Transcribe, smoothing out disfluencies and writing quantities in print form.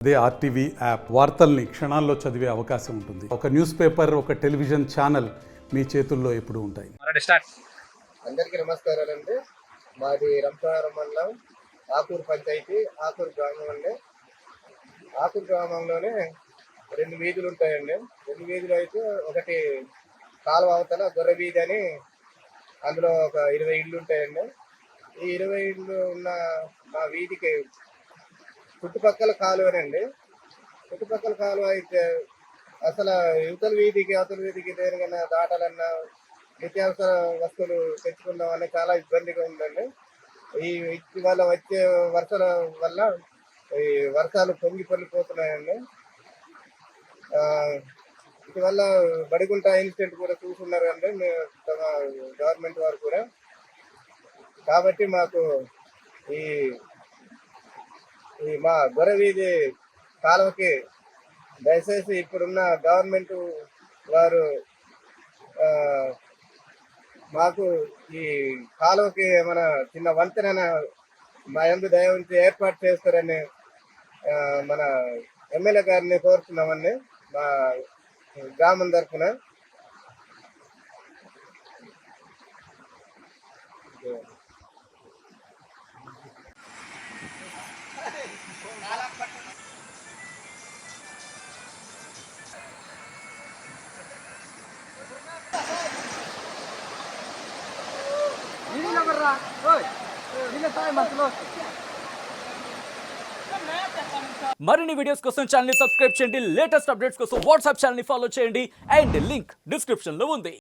అదే RTV app వార్తల్ని క్షణాల్లో చదివే అవకాశం ఉంటుంది. ఒక న్యూస్ పేపర్, ఒక టెలివిజన్ ఛానల్ మీ చేతుల్లో ఎప్పుడూ ఉంటాయి. అందరికీ నమస్కారాలండి. మాది రంపవరం మండలం ఆకూరు పంచాయతీ ఆకూరు గ్రామం అండి. ఆకూరు గ్రామంలోనే 2 వీధులు ఉంటాయండి. 2 వీధులు అయితే ఒకటి కాలువ అవతల గొర్రె వీధి అని, అందులో ఒక 20 ఇళ్ళు ఉంటాయండి. ఈ 20 ఇళ్ళు ఉన్న మా వీధికి చుట్టుపక్కల కాలువనండి. చుట్టుపక్కల కాలువ అయితే అసలు యువతల వీధికి అవతల వీధికి దేనికన్నా దాటాలన్నా, నిత్యావసర వస్తువులు తెచ్చుకుందామని చాలా ఇబ్బందిగా ఉందండి. ఇవాళ వచ్చే వర్షాల వల్ల ఈ వర్షాలు పొంగి పొల్లిపోతున్నాయండి. ఇటీవల బడిగుంట ఇన్సిడెంట్ కూడా చూస్తున్నారు అండి తమ గవర్నమెంట్ వారు కూడా. కాబట్టి మాకు ఈ మా గొర్రె వీధి కాలువకి దయచేసి ఇప్పుడున్న గవర్నమెంట్ వారు మాకు ఈ కాలువకి మన చిన్న వంతెన మా యందు దయ ఉంచి ఏర్పాటు చేస్తారని మన ఎమ్మెల్యే గారిని కోరుతున్నామండి మా గ్రామం తరఫున. మరిన్ని వీడియోస్ కోసం ఛానల్ ని సబ్స్క్రైబ్ చేయండి. లేటెస్ట్ అప్డేట్స్ కోసం వాట్సాప్ ఛానల్ ని ఫాలో చేయండి. అండ్ లింక్ డిస్క్రిప్షన్ లో ఉంది.